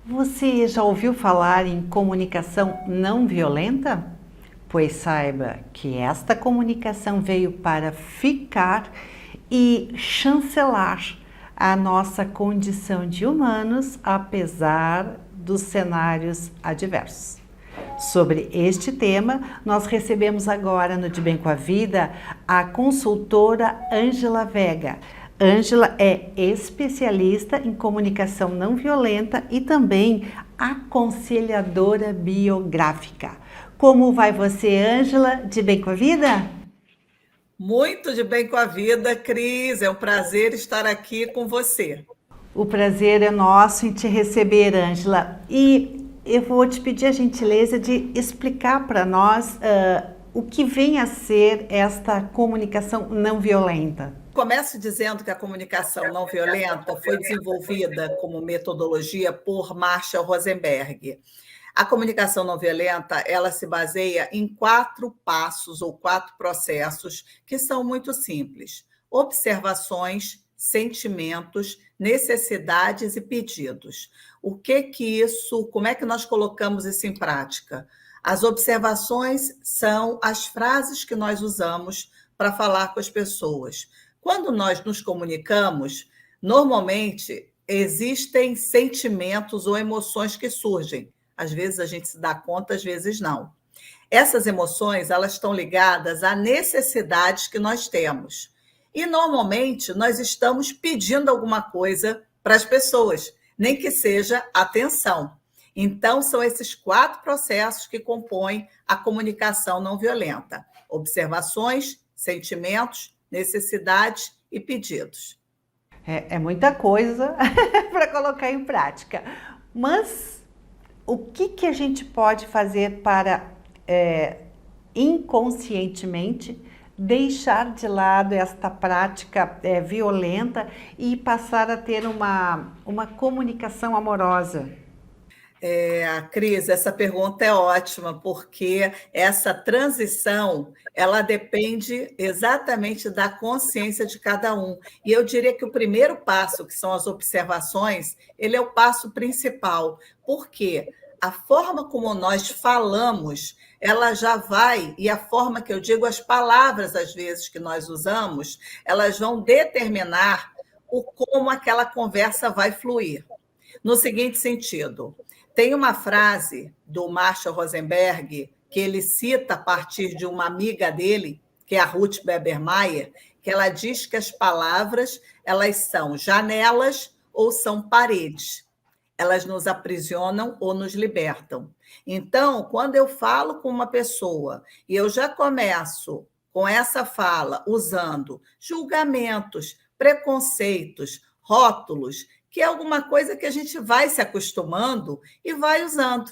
Você já ouviu falar em comunicação não violenta? Pois saiba que esta comunicação veio para ficar e chancelar a nossa condição de humanos, apesar dos cenários adversos. Sobre este tema, nós recebemos agora no De Bem com a Vida a consultora Ângela Vega. Ângela é especialista em comunicação não violenta e também aconselhadora biográfica. Como vai você, Ângela? De bem com a vida? Muito de bem com a vida, Cris. É um prazer estar aqui com você. O prazer é nosso em te receber, Ângela. E eu vou te pedir a gentileza de explicar para nós o que vem a ser esta comunicação não violenta. Começo dizendo que a comunicação não violenta foi desenvolvida como metodologia por Marshall Rosenberg. A comunicação não violenta, ela se baseia em 4 passos ou 4 processos que são muito simples: observações, sentimentos, necessidades e pedidos. Como é que nós colocamos isso em prática? As observações são as frases que nós usamos para falar com as pessoas. Quando nós nos comunicamos, normalmente existem sentimentos ou emoções que surgem. Às vezes a gente se dá conta, às vezes não. Essas emoções, elas estão ligadas a necessidades que nós temos. E normalmente nós estamos pedindo alguma coisa para as pessoas, nem que seja atenção. Então, são esses 4 processos que compõem a comunicação não violenta: observações, sentimentos, necessidades e pedidos. É muita coisa para colocar em prática. Mas o que a gente pode fazer para inconscientemente deixar de lado esta prática violenta e passar a ter uma comunicação amorosa? Cris, essa pergunta é ótima, porque essa transição, ela depende exatamente da consciência de cada um. E eu diria que o primeiro passo, que são as observações, ele é o passo principal, porque a forma como nós falamos, ela já vai, e a forma que eu digo, as palavras, às vezes, que nós usamos, elas vão determinar como aquela conversa vai fluir. No seguinte sentido: tem uma frase do Marshall Rosenberg que ele cita a partir de uma amiga dele, que é a Ruth Bebermeier, que ela diz que as palavras, elas são janelas ou são paredes. Elas nos aprisionam ou nos libertam. Então, quando eu falo com uma pessoa e eu já começo com essa fala usando julgamentos, preconceitos, rótulos, que é alguma coisa que a gente vai se acostumando e vai usando.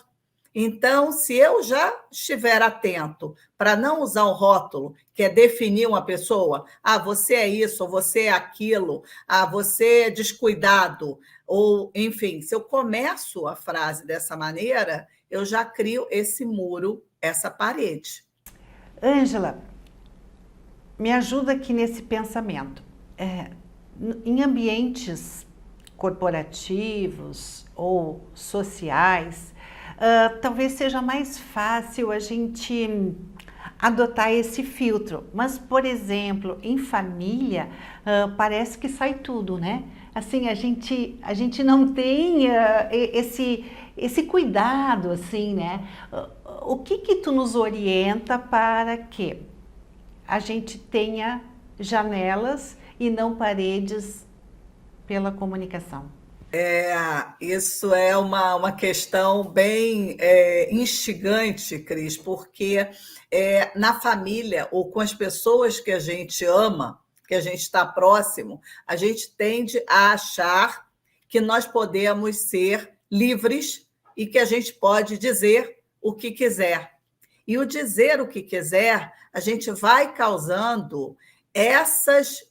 Então, se eu já estiver atento para não usar um rótulo, que é definir uma pessoa, você é isso, ou você é aquilo, você é descuidado, ou, enfim, se eu começo a frase dessa maneira, eu já crio esse muro, essa parede. Ângela, me ajuda aqui nesse pensamento. Em ambientes corporativos ou sociais, talvez seja mais fácil a gente adotar esse filtro. Mas, por exemplo, em família, parece que sai tudo, né? Assim, a gente não tem esse cuidado, assim, né? O que tu nos orienta para que a gente tenha janelas e não paredes pela comunicação? Isso é uma questão bem instigante, Cris, porque na família ou com as pessoas que a gente ama, que a gente está próximo, a gente tende a achar que nós podemos ser livres e que a gente pode dizer o que quiser. E o dizer o que quiser, a gente vai causando essas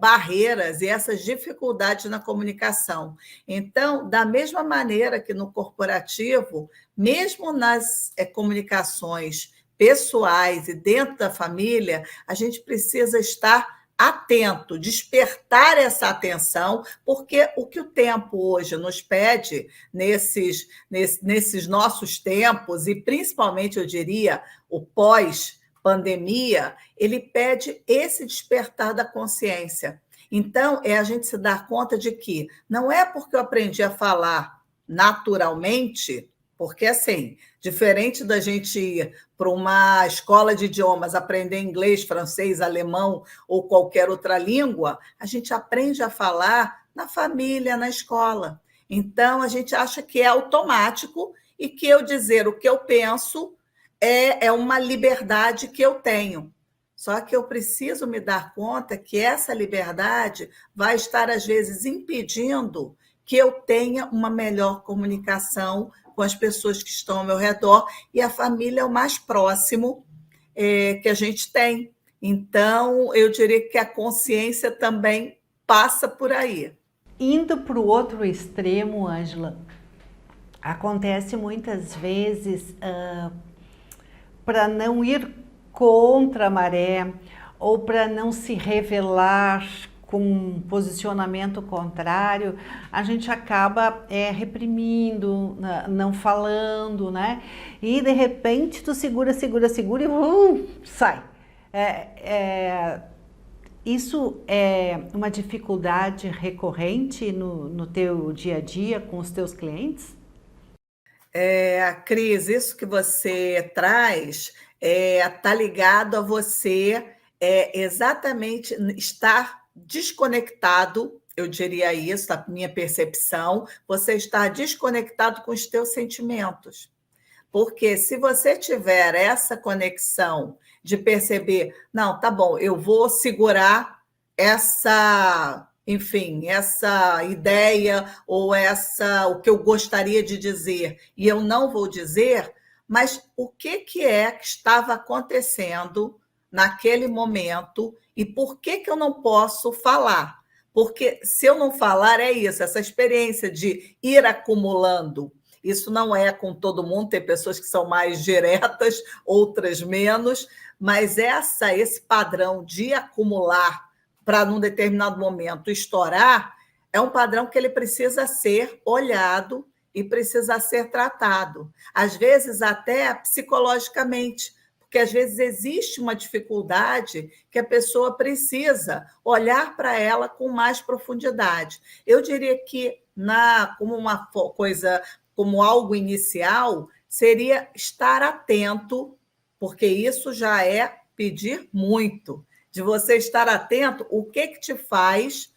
barreiras e essas dificuldades na comunicação. Então, da mesma maneira que no corporativo, mesmo nas comunicações pessoais e dentro da família, a gente precisa estar atento, despertar essa atenção, porque o que o tempo hoje nos pede, nesses nossos tempos, e principalmente, eu diria, o pós-pandemia, ele pede esse despertar da consciência. Então, é a gente se dar conta de que não é porque eu aprendi a falar naturalmente, porque, assim, diferente da gente ir para uma escola de idiomas, aprender inglês, francês, alemão ou qualquer outra língua, a gente aprende a falar na família, na escola. Então, a gente acha que é automático e que eu dizer o que eu penso é uma liberdade que eu tenho. Só que eu preciso me dar conta que essa liberdade vai estar, às vezes, impedindo que eu tenha uma melhor comunicação com as pessoas que estão ao meu redor, e a família é o mais próximo que a gente tem. Então, eu diria que a consciência também passa por aí. Indo para o outro extremo, Ângela, acontece muitas vezes para não ir contra a maré ou para não se revelar com um posicionamento contrário, a gente acaba reprimindo, não falando, né? E de repente tu segura e sai. Isso é uma dificuldade recorrente no teu dia a dia com os teus clientes? Cris, isso que você traz está ligado a você exatamente estar desconectado, eu diria isso, a minha percepção, você está desconectado com os teus sentimentos. Porque se você tiver essa conexão de perceber, não, tá bom, eu vou segurar essa ideia ou o que eu gostaria de dizer, e eu não vou dizer, mas o que estava acontecendo naquele momento e por que eu não posso falar? Porque se eu não falar, é isso, essa experiência de ir acumulando. Isso não é com todo mundo, tem pessoas que são mais diretas, outras menos, mas esse padrão de acumular para, num determinado momento, estourar, é um padrão que ele precisa ser olhado e precisa ser tratado. Às vezes, até psicologicamente, porque às vezes existe uma dificuldade que a pessoa precisa olhar para ela com mais profundidade. Eu diria que, como uma coisa, como algo inicial, seria estar atento, porque isso já é pedir muito, de você estar atento o que te faz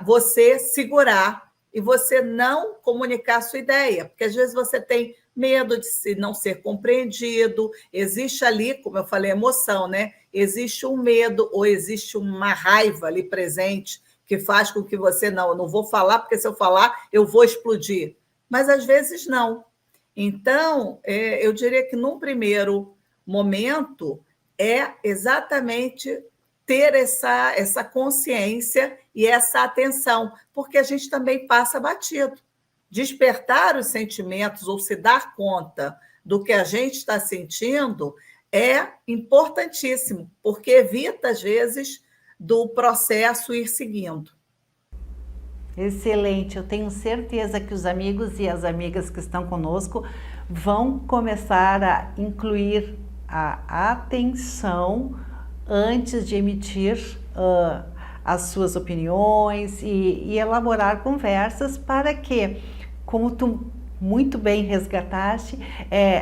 você segurar e você não comunicar a sua ideia, porque às vezes você tem medo de não ser compreendido, existe ali, como eu falei, emoção, né? Existe um medo ou existe uma raiva ali presente que faz com que você, eu não vou falar, porque se eu falar, eu vou explodir. Mas às vezes não. Então, eu diria que num primeiro momento é exatamente ter essa consciência e essa atenção, porque a gente também passa batido. Despertar os sentimentos ou se dar conta do que a gente está sentindo é importantíssimo, porque evita, às vezes, do processo ir seguindo. Excelente, eu tenho certeza que os amigos e as amigas que estão conosco vão começar a incluir a atenção antes de emitir as suas opiniões e elaborar conversas para que, como tu muito bem resgataste,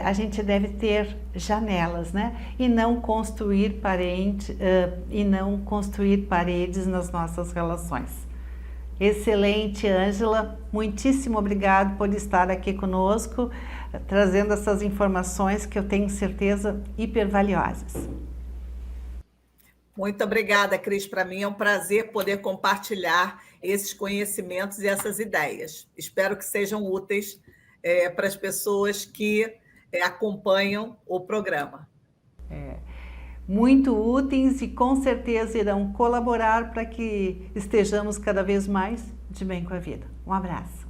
a gente deve ter janelas, né? E não construir paredes nas nossas relações. Excelente, Ângela, muitíssimo obrigado por estar aqui conosco, trazendo essas informações que eu tenho certeza hiper valiosas. Muito obrigada, Cris. Para mim é um prazer poder compartilhar esses conhecimentos e essas ideias. Espero que sejam úteis para as pessoas que acompanham o programa. Muito úteis e com certeza irão colaborar para que estejamos cada vez mais de bem com a vida. Um abraço.